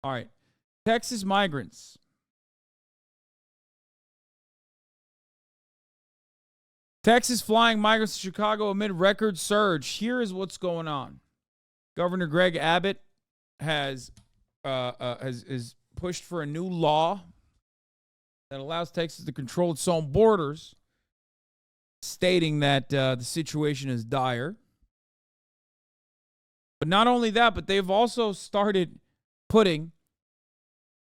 All right. Texas migrants. Texas flying migrants to Chicago amid record surge. Here is what's going on. Governor Greg Abbott has pushed for a new law that allows Texas to control its own borders, stating that the situation is dire. But not only that, but they've also started putting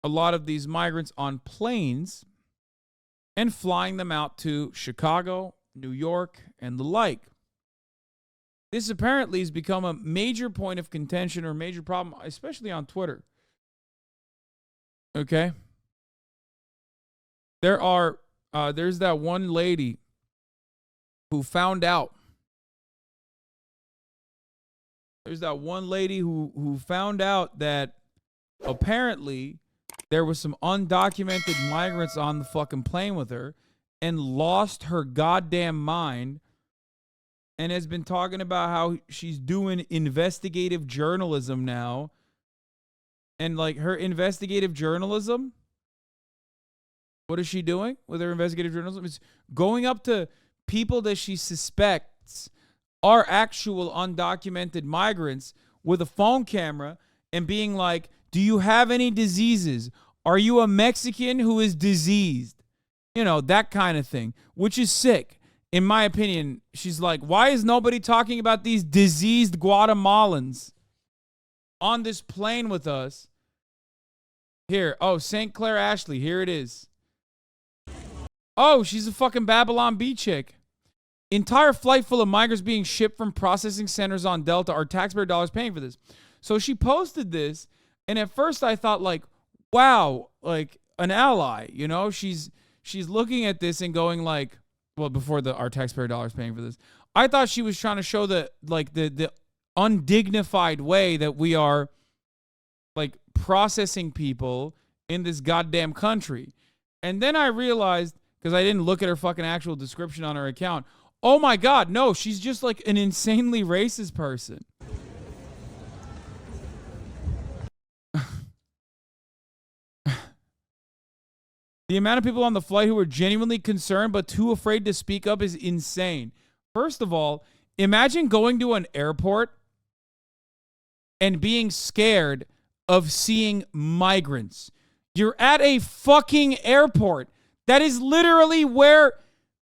a lot of these migrants on planes and flying them out to Chicago, New York, and the like. This apparently has become a major point of contention or major problem, especially on Twitter. Okay? There's that one lady who found out. There's that one lady who found out that apparently there was some undocumented migrants on the fucking plane with her and lost her goddamn mind and has been talking about how she's doing investigative journalism now. And like her investigative journalism, what is she doing with her investigative journalism? It's going up to people that she suspects are actual undocumented migrants with a phone camera and being like, do you have any diseases? Are you a Mexican who is diseased? You know, that kind of thing, which is sick. In my opinion, she's like, why is nobody talking about these diseased Guatemalans on this plane with us? Here, oh, St. Clair Ashley, here it is. Oh, she's a fucking Babylon Bee chick. Entire flight full of migrants being shipped from processing centers on Delta. Are taxpayer dollars paying for this? So she posted this, and at first I thought like, wow, like an ally, you know? She's looking at this and going like, well, before our taxpayer dollars paying for this, I thought she was trying to show the undignified way that we are like processing people in this goddamn country. And then I realized, because I didn't look at her fucking actual description on her account, oh my God, no, she's just like an insanely racist person. The amount of people on the flight who were genuinely concerned but too afraid to speak up is insane. First of all, imagine going to an airport and being scared of seeing migrants. You're at a fucking airport. That is literally where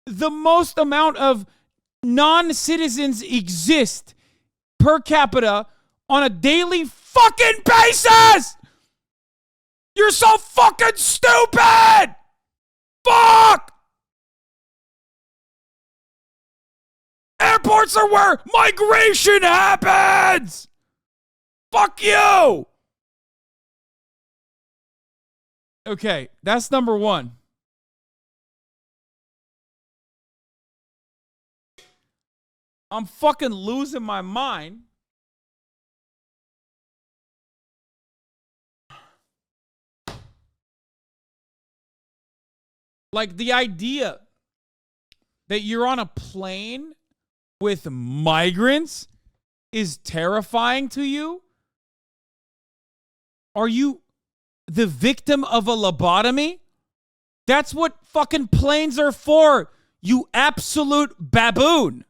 the most amount of non-citizens exist per capita on a daily fucking basis. You're so fucking stupid. Fuck! Airports are where migration happens! Fuck you! Okay, that's number one. I'm fucking losing my mind. Like the idea that you're on a plane with migrants is terrifying to you? Are you the victim of a lobotomy? That's what fucking planes are for, you absolute baboon.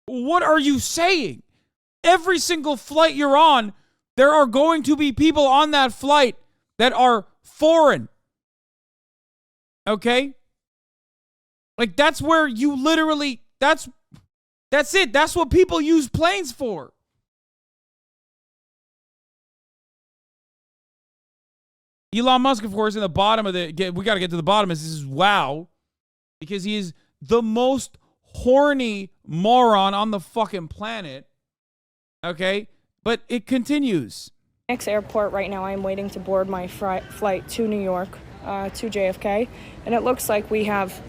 What are you saying? Every single flight you're on, there are going to be people on that flight that are foreign. Okay? Like that's where you literally, that's it. That's what people use planes for. Elon Musk, of course, in the bottom of we got to get to the bottom is this is wow. Because he is the most horny moron on the fucking planet. Okay? But it continues. Next airport right now, I'm waiting to board my flight to New York, to JFK. And it looks like we have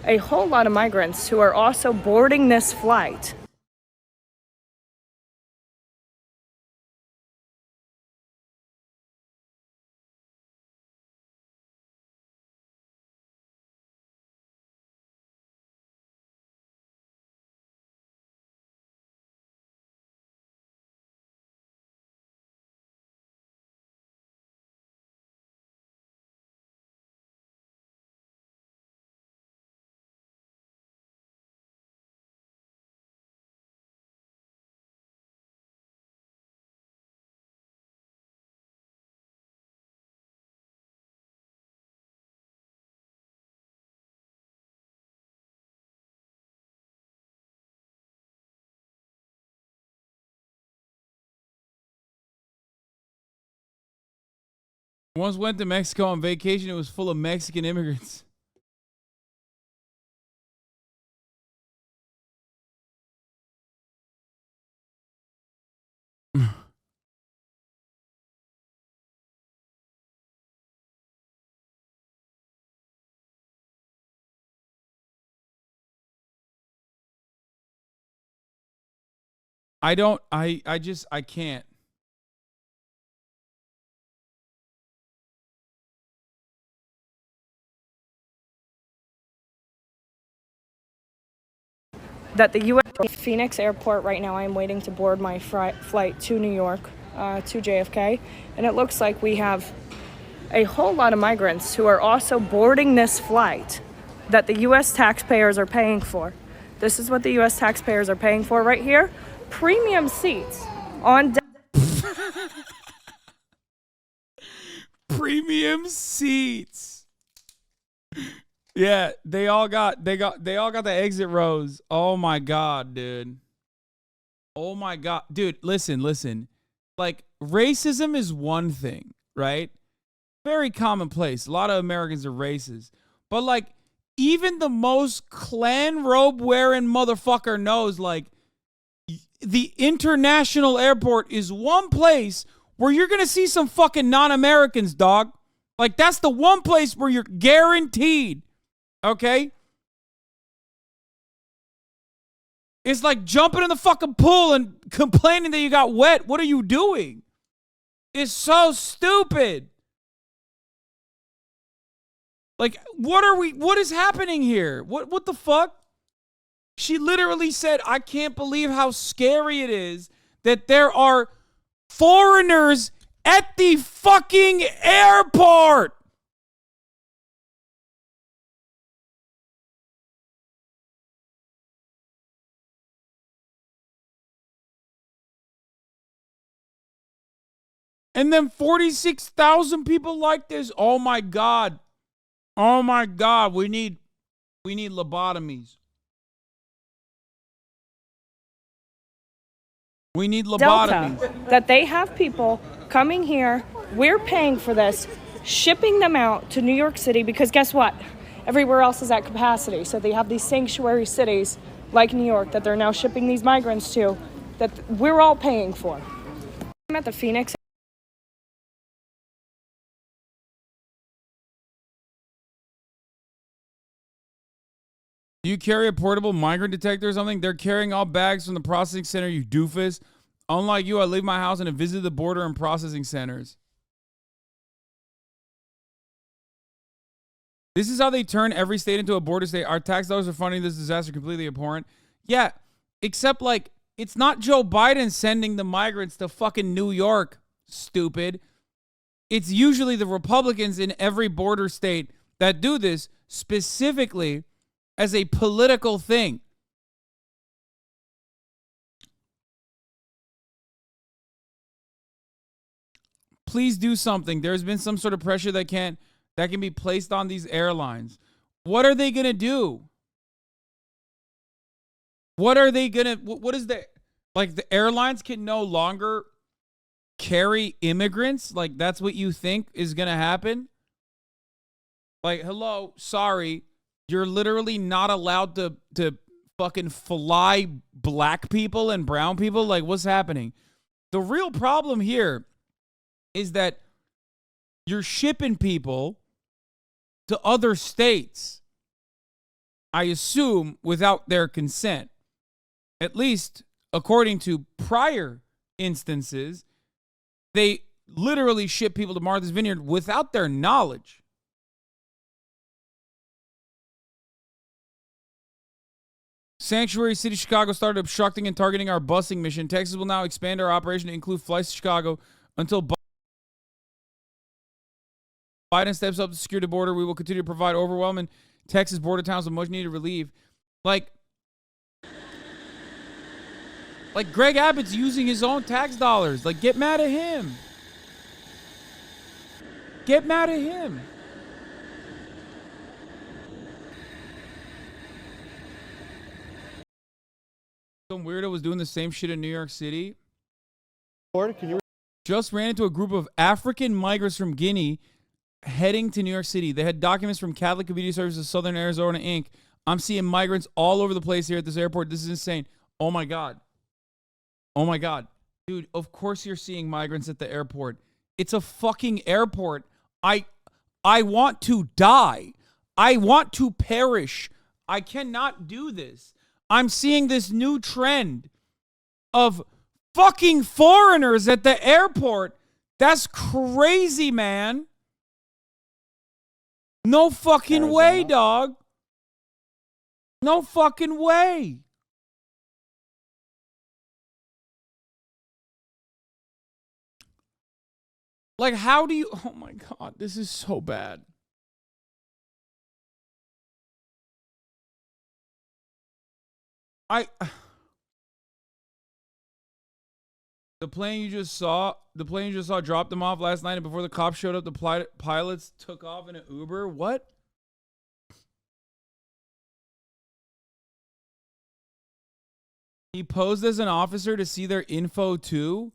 a whole lot of migrants who are also boarding this flight. Once went to Mexico on vacation. It was full of Mexican immigrants. I can't. That the U.S. Phoenix airport right now, I'm waiting to board my flight to New York, to JFK, and it looks like we have a whole lot of migrants who are also boarding this flight that the U.S. taxpayers are paying for. This is what the U.S. taxpayers are paying for right here. Premium seats on Premium seats. Yeah, they all got the exit rows. Oh my god, dude. Oh my god. Dude, listen. Like, racism is one thing, right? Very commonplace. A lot of Americans are racist. But like, even the most Klan robe wearing motherfucker knows, like, the international airport is one place where you're gonna see some fucking non-Americans, dog. Like, that's the one place where you're guaranteed. Okay? It's like jumping in the fucking pool and complaining that you got wet. What are you doing? It's so stupid. Like, what is happening here? What the fuck? She literally said, I can't believe how scary it is that there are foreigners at the fucking airport. And then 46,000 people like this. Oh my god. Oh my god. We need lobotomies. We need lobotomies. Delta, that they have people coming here, we're paying for this, shipping them out to New York City, because guess what? Everywhere else is at capacity. So they have these sanctuary cities like New York that they're now shipping these migrants to, that we're all paying for. I'm at the Phoenix. Do you carry a portable migrant detector or something? They're carrying all bags from the processing center, you doofus. Unlike you, I leave my house and have visited the border and processing centers. This is how they turn every state into a border state. Our tax dollars are funding this disaster, completely abhorrent. Yeah, except, like, it's not Joe Biden sending the migrants to fucking New York, stupid. It's usually the Republicans in every border state that do this specifically as a political thing. Please do something. There's been some sort of pressure that can be placed on these airlines. What are they going to do? What are they going to, what is the, like, the airlines can no longer carry immigrants? Like, that's what you think is going to happen? Like, hello, sorry, you're literally not allowed to fucking fly black people and brown people? Like, what's happening? The real problem here is that you're shipping people to other states, I assume, without their consent. At least, according to prior instances, they literally ship people to Martha's Vineyard without their knowledge. Sanctuary City, Chicago started obstructing and targeting our busing mission. Texas will now expand our operation to include flights to Chicago until Biden steps up to secure the border. We will continue to provide overwhelming Texas border towns with much needed relief. Like Greg Abbott's using his own tax dollars. Like, get mad at him. Get mad at him. Some weirdo was doing the same shit in New York City. Can you just ran into a group of African migrants from Guinea heading to New York City. They had documents from Catholic Community Services Southern Arizona, Inc. I'm seeing migrants all over the place here at this airport. This is insane. Oh, my God. Oh, my God. Dude, of course you're seeing migrants at the airport. It's a fucking airport. I want to die. I want to perish. I cannot do this. I'm seeing this new trend of fucking foreigners at the airport. That's crazy, man. No fucking way, dog. No fucking way. Like, how do you... Oh, my God. This is so bad. The plane you just saw dropped them off last night, and before the cops showed up, the pilots took off in an Uber. What? He posed as an officer to see their info too.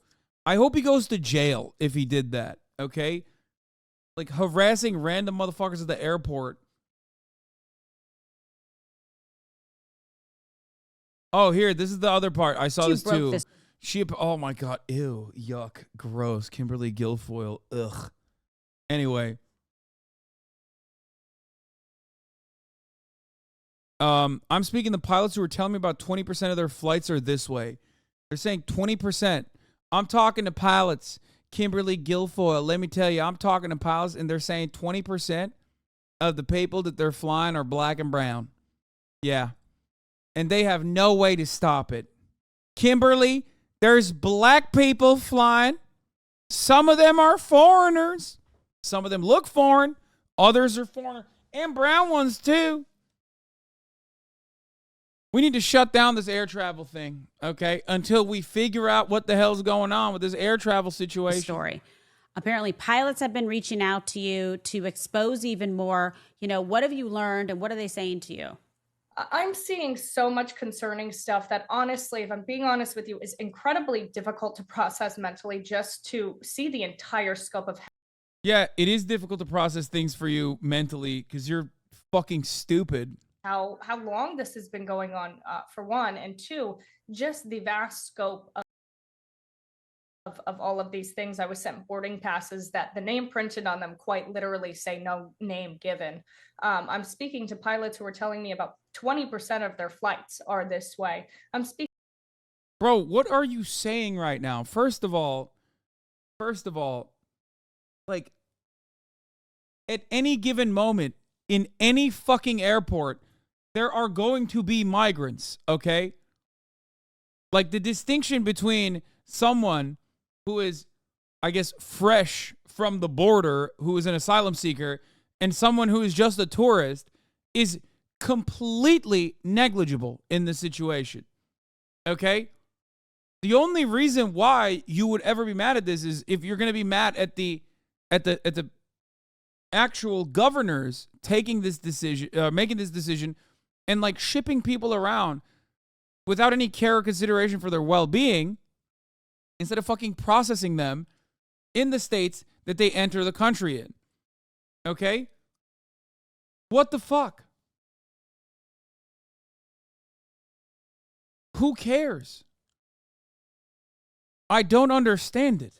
I hope he goes to jail if he did that, okay? Like harassing random motherfuckers at the airport. Oh, here, this is the other part. I saw this too. Oh my God, ew, yuck, gross. Kimberly Guilfoyle, ugh. Anyway. I'm speaking to pilots who were telling me about 20% of their flights are this way. They're saying 20%. I'm talking to pilots, Kimberly Guilfoyle. Let me tell you, I'm talking to pilots, and they're saying 20% of the people that they're flying are black and brown. Yeah. And they have no way to stop it. Kimberly, there's black people flying. Some of them are foreigners. Some of them look foreign. Others are foreign. And brown ones, too. We need to shut down this air travel thing, okay, until we figure out what the hell's going on with this air travel situation. Story. Apparently, pilots have been reaching out to you to expose even more. You know, what have you learned and what are they saying to you? I'm seeing so much concerning stuff that honestly, if I'm being honest with you, is incredibly difficult to process mentally just to see the entire scope of. Yeah, it is difficult to process things for you mentally because you're fucking stupid. How long this has been going on, for one, and two, just the vast scope of all of these things. I was sent boarding passes that the name printed on them quite literally say no name given. I'm speaking to pilots who are telling me about 20% of their flights are this way. Bro, what are you saying right now? First of all, like, at any given moment in any fucking airport, there are going to be migrants, okay? Like, the distinction between someone who is, I guess, fresh from the border, who is an asylum seeker, and someone who is just a tourist is completely negligible in this situation, okay? The only reason why you would ever be mad at this is if you're going to be mad at the actual governors taking this decision, making this decision, and like shipping people around without any care or consideration for their well-being, instead of fucking processing them in the states that they enter the country in. Okay? What the fuck? Who cares? I don't understand it.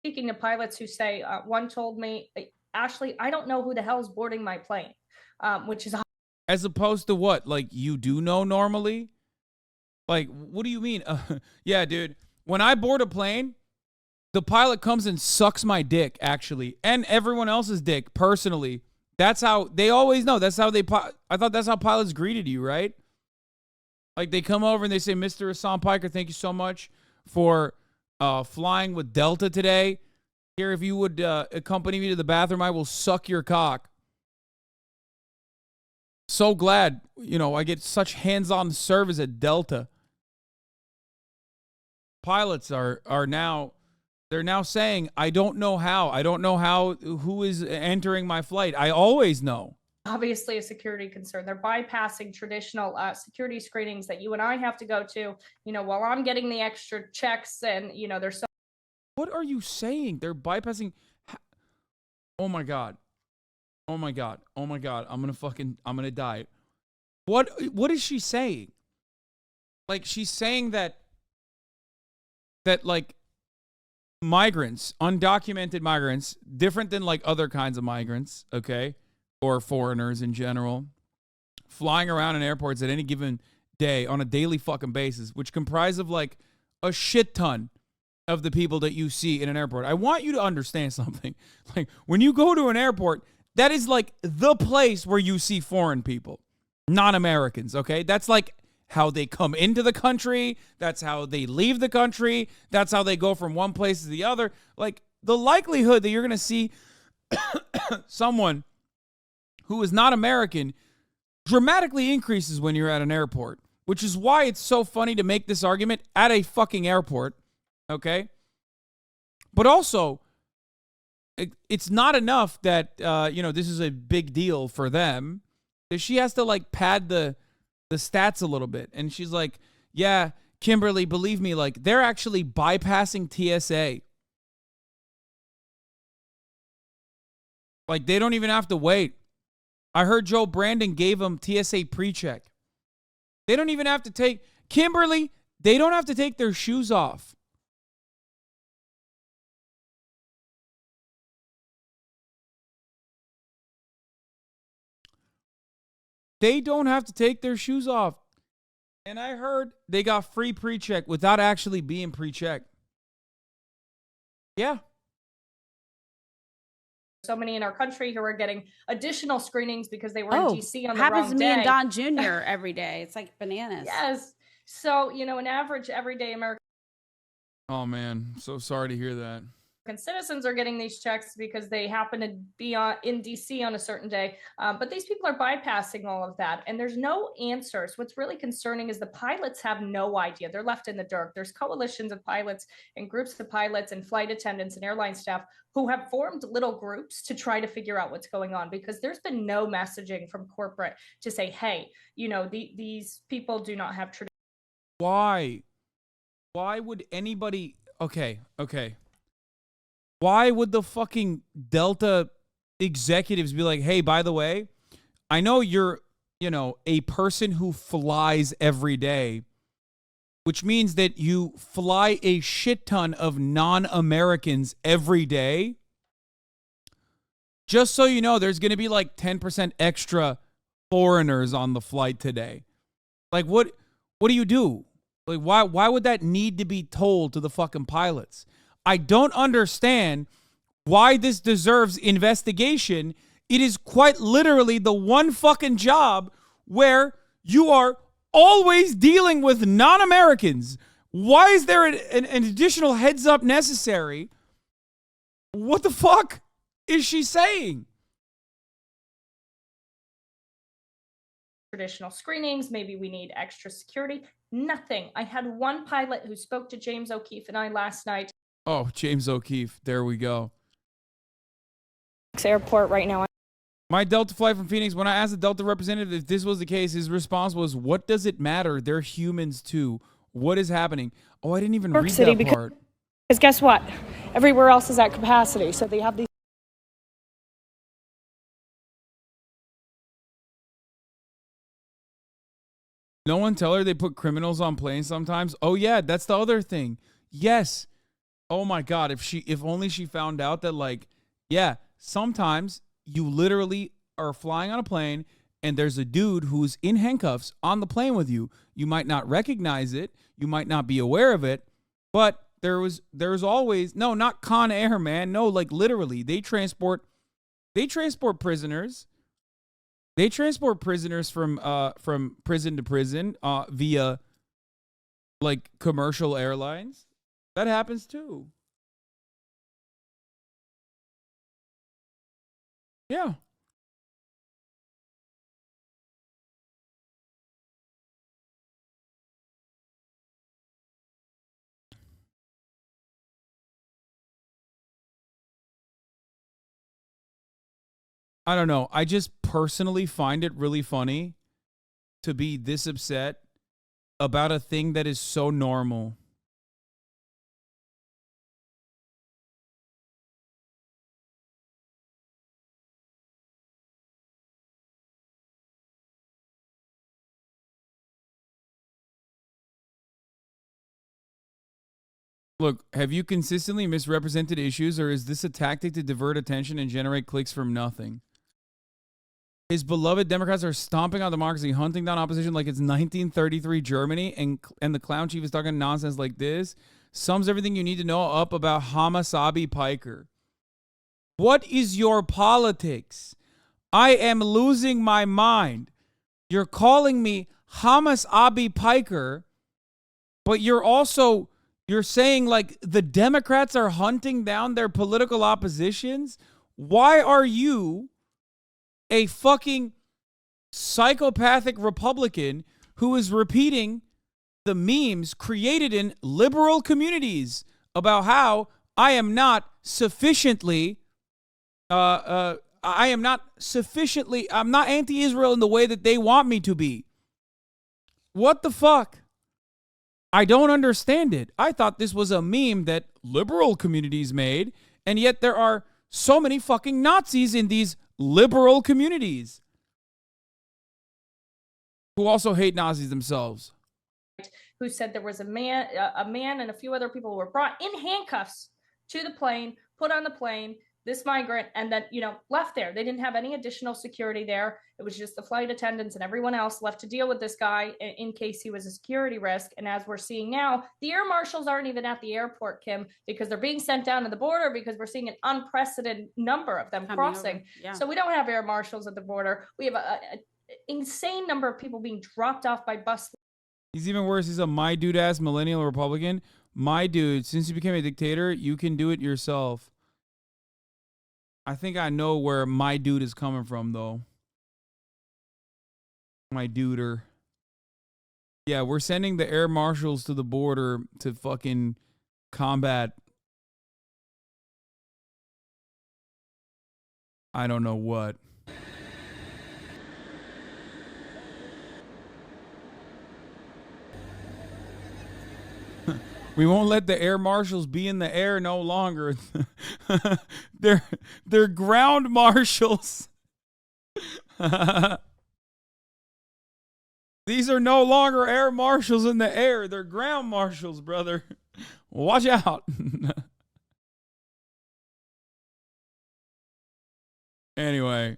Speaking to pilots who say, one told me, Ashley, I don't know who the hell's boarding my plane, which is... As opposed to what? Like, you do know normally? Like, what do you mean? Yeah, dude. When I board a plane, the pilot comes and sucks my dick, actually. And everyone else's dick, personally. That's how... They always know. That's how they... I thought that's how pilots greeted you, right? Like, they come over and they say, Mr. Hasan Piker, thank you so much for flying with Delta today. Here, if you would accompany me to the bathroom, I will suck your cock. So glad, I get such hands-on service at Delta. Pilots are now, they're now saying, I don't know how. I don't know who is entering my flight. I always know. obviously a security concern. They're bypassing traditional security screenings that you and I have to go to, while I'm getting the extra checks, and, there's so. What are you saying? They're bypassing. Oh my God. Oh my God. Oh my God. I'm gonna die. What is she saying? Like, she's saying that like migrants, undocumented migrants, different than like other kinds of migrants, okay? Or foreigners in general, flying around in airports at any given day on a daily fucking basis, which comprise of like a shit ton of the people that you see in an airport. I want you to understand something. Like, when you go to an airport, that is like the place where you see foreign people, non-Americans, okay? That's like how they come into the country. That's how they leave the country. That's how they go from one place to the other. Like, the likelihood that you're going to see someone who is not American dramatically increases when you're at an airport, which is why it's so funny to make this argument at a fucking airport, okay? But also, it's not enough that, this is a big deal for them. She has to, like, pad the stats a little bit. And she's like, yeah, Kimberly, believe me, like, they're actually bypassing TSA. Like, they don't even have to wait. I heard Joe Brandon gave them TSA pre-check. They don't even have to take, Kimberly, they don't have to take their shoes off. They don't have to take their shoes off. And I heard they got free pre-check without actually being pre-checked. Yeah. So many in our country who are getting additional screenings because they were in DC on the happens wrong to me day. and Don Jr. every day. It's like bananas. Yes. So, an average everyday American. Oh, man. So sorry to hear that. Citizens are getting these checks because they happen to be in DC on a certain day. But these people are bypassing all of that. And there's no answers. What's really concerning is the pilots have no idea. They're left in the dark. There's coalitions of pilots and groups of pilots and flight attendants and airline staff who have formed little groups to try to figure out what's going on, because there's been no messaging from corporate to say, hey, these people do not have tradition. Why would anybody... Okay. Why would the fucking Delta executives be like, hey, by the way, I know you're, a person who flies every day, which means that you fly a shit ton of non-Americans every day. Just so you know, there's going to be like 10% extra foreigners on the flight today. Like, what do you do? Like, why would that need to be told to the fucking pilots? I don't understand why this deserves investigation. It is quite literally the one fucking job where you are always dealing with non-Americans. Why is there an additional heads up necessary? What the fuck is she saying? Traditional screenings, maybe we need extra security. Nothing. I had one pilot who spoke to James O'Keefe and I last night. Oh, James O'Keefe. There we go. Airport right now. My Delta flight from Phoenix, when I asked the Delta representative if this was the case, his response was, what does it matter? They're humans too. What is happening? Oh, I didn't even read that part. Because guess what? Everywhere else is at capacity. So they have these. No one tell her they put criminals on planes sometimes. Oh yeah, that's the other thing. Yes. Oh my God, if only she found out that, like, yeah, sometimes you literally are flying on a plane and there's a dude who's in handcuffs on the plane with you. You might not recognize it, you might not be aware of it, but there's always, no, not Con Air, man. No, like, literally, they transport prisoners. They transport prisoners from prison to prison via, like, commercial airlines. That happens too. Yeah. I don't know. I just personally find it really funny to be this upset about a thing that is so normal. Look, have you consistently misrepresented issues, or is this a tactic to divert attention and generate clicks from nothing? His beloved Democrats are stomping on democracy, hunting down opposition like it's 1933 Germany, and the clown chief is talking nonsense like this. Sums everything you need to know up about Hasanabi Piker. What is your politics? I am losing my mind. You're calling me Hasanabi Piker, but you're saying like the Democrats are hunting down their political oppositions? Why are you a fucking psychopathic Republican who is repeating the memes created in liberal communities about how I'm not anti-Israel in the way that they want me to be? What the fuck? I don't understand it. I thought this was a meme that liberal communities made, and yet there are so many fucking Nazis in these liberal communities who also hate Nazis themselves. Who said there was a man and a few other people were brought in handcuffs to the plane, put on the plane, this migrant, and then, left there. They didn't have any additional security there. It was just the flight attendants and everyone else left to deal with this guy in case he was a security risk. And as we're seeing now, the air marshals aren't even at the airport, Kim, because they're being sent down to the border because we're seeing an unprecedented number of them crossing. Yeah. So we don't have air marshals at the border. We have an insane number of people being dropped off by bus. He's even worse. He's a my dude ass millennial Republican. My dude, since you became a dictator, you can do it yourself. I think I know where my dude is coming from, though. My duder. Yeah, we're sending the air marshals to the border to fucking combat. I don't know what. We won't let the air marshals be in the air no longer. They're ground marshals. These are no longer air marshals in the air. They're ground marshals, brother. Watch out. Anyway,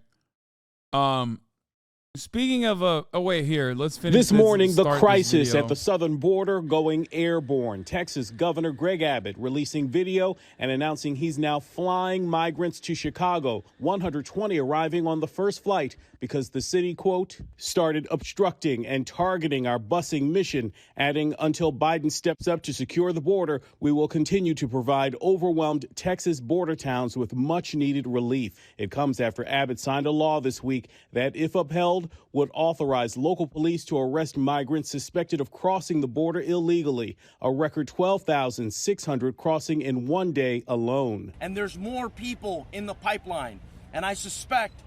speaking of wait, here, let's finish this morning. The crisis at the southern border going airborne. Texas Governor Greg Abbott releasing video and announcing he's now flying migrants to Chicago. 120 arriving on the first flight because the city, quote, started obstructing and targeting our busing mission, adding, until Biden steps up to secure the border, we will continue to provide overwhelmed Texas border towns with much needed relief. It comes after Abbott signed a law this week that, if upheld, would authorize local police to arrest migrants suspected of crossing the border illegally, a record 12,600 crossing in one day alone. And there's more people in the pipeline, and I suspect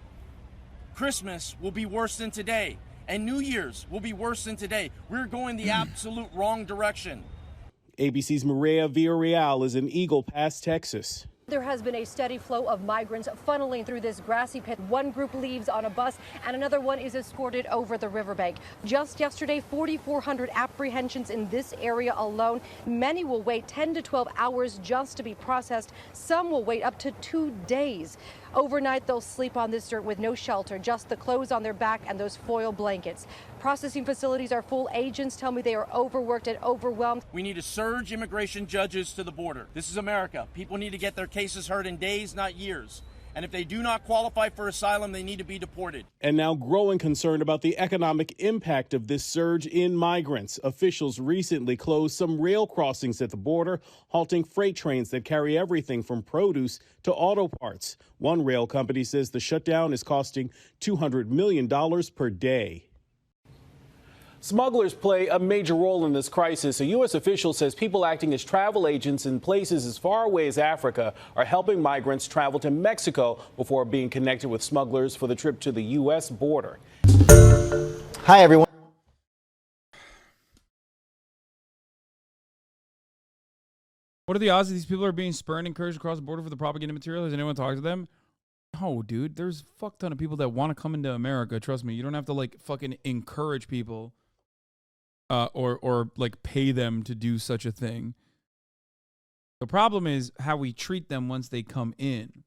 Christmas will be worse than today, and New Year's will be worse than today. We're going the absolute wrong direction. ABC's Maria Villarreal is in Eagle Pass, Texas. There has been a steady flow of migrants funneling through this grassy pit. One group leaves on a bus and another one is escorted over the riverbank. Just yesterday, 4,400 apprehensions in this area alone. Many will wait 10 to 12 hours just to be processed. Some will wait up to 2 days. Overnight, they'll sleep on this dirt with no shelter, just the clothes on their back and those foil blankets. Processing facilities are full. Agents tell me they are overworked and overwhelmed. We need to surge immigration judges to the border. This is America. People need to get their cases heard in days, not years. And if they do not qualify for asylum, they need to be deported. And now growing concern about the economic impact of this surge in migrants. Officials recently closed some rail crossings at the border, halting freight trains that carry everything from produce to auto parts. One rail company says the shutdown is costing $200 million per day. Smugglers play a major role in this crisis. A U.S. official says people acting as travel agents in places as far away as Africa are helping migrants travel to Mexico before being connected with smugglers for the trip to the U.S. border. Hi, everyone. What are the odds that these people are being spurned and encouraged across the border for the propaganda material? Has anyone talked to them? No, dude. There's a fuck ton of people that want to come into America. Trust me. You don't have to like fucking encourage people or like pay them to do such a thing. The problem is how we treat them once they come in.